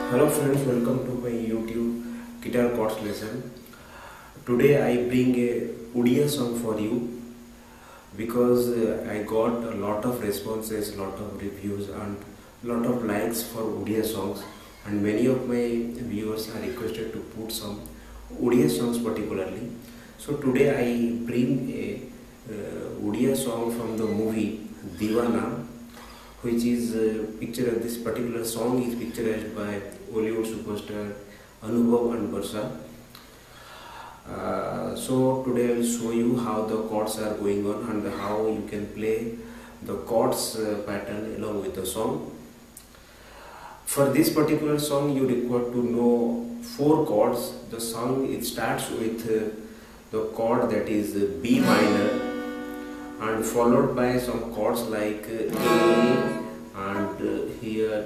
Hello friends, welcome to my YouTube guitar chords lesson. Today I bring a Oriya song for you because I got a lot of responses, lot of reviews and lot of likes for Oriya songs, and many of my viewers are requested to put some Oriya songs particularly. So today I bring a Oriya song from the movie Deewana, which is pictured. This particular song is pictured by Bollywood superstar Anubhav and Barsha. So today I will show you how the chords are going on and how you can play the chords pattern along with the song. For this particular song you require to know 4 chords. The song it starts with the chord that is B minor and followed by some chords like A and here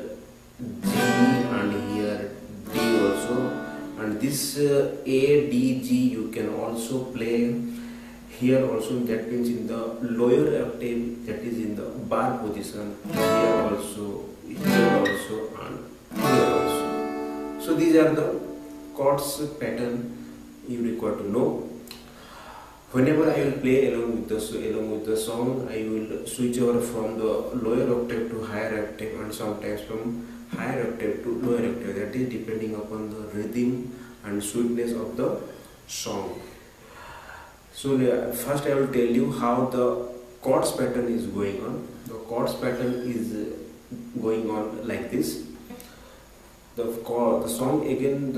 G and here D also, and this A, D, G you can also play here also, that means in the lower octave, that is in the bar position, here also and here also. So these are the chords pattern you require to know. Whenever I will play along with the song, I will switch over from the lower octave to higher octave and sometimes from higher octave to lower octave. That is depending upon the rhythm and sweetness of the song. So first I will tell you how the chords pattern is going on. The chords pattern is going on like this. The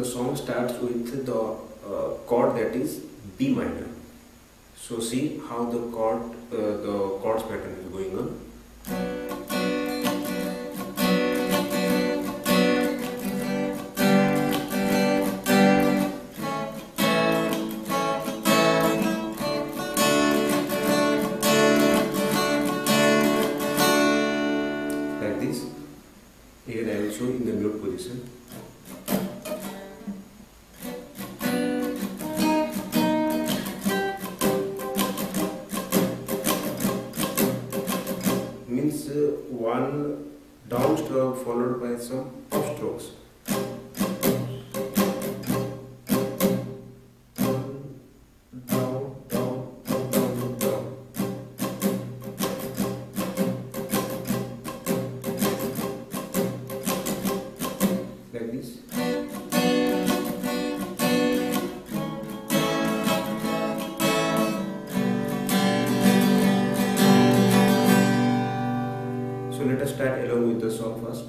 song starts with the chord that is B minor. So see how the chords pattern is going on. Like this. Here I will show in the mute position. Means one down stroke followed by some up strokes. Down, down, down, down. Like this. So let us start along with the song first.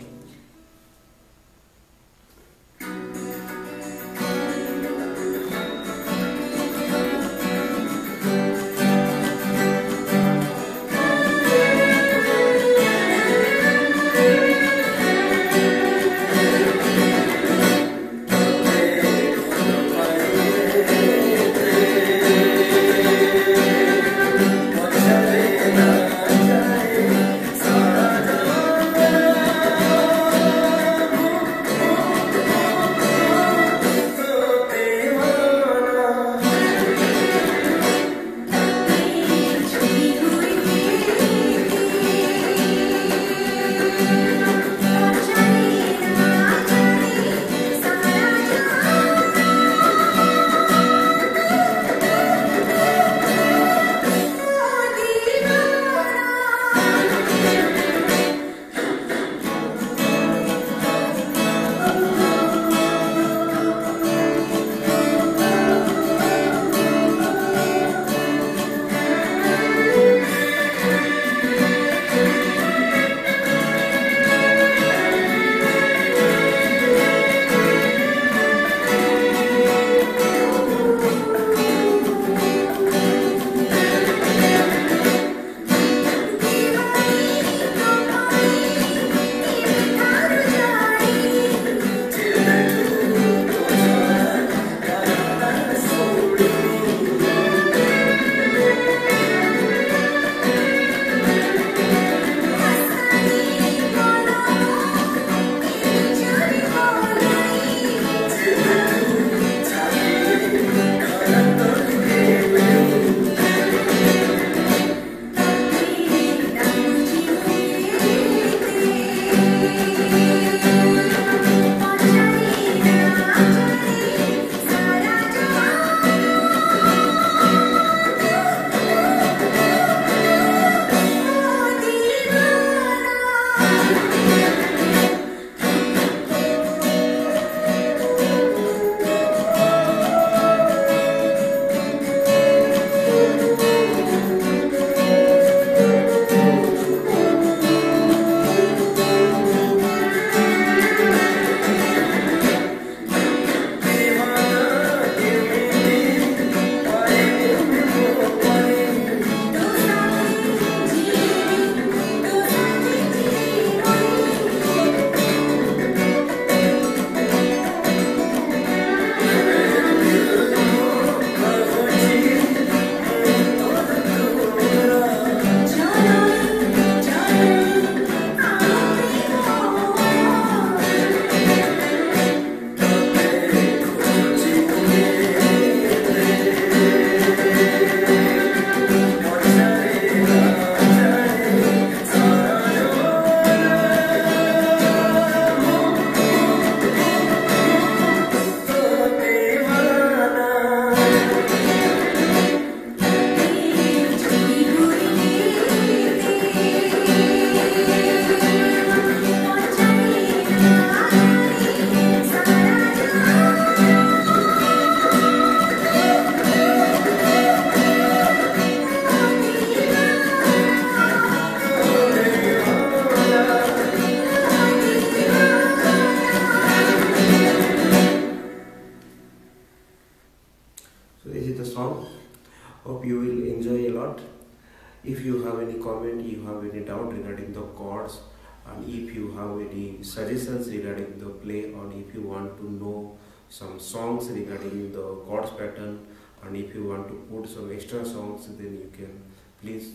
If you have any comment, you have any doubt regarding the chords, and if you have any suggestions regarding the play, or if you want to know some songs regarding the chords pattern, and if you want to put some extra songs, then you can please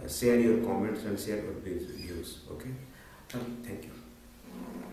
share your comments and share your views. Okay, and thank you.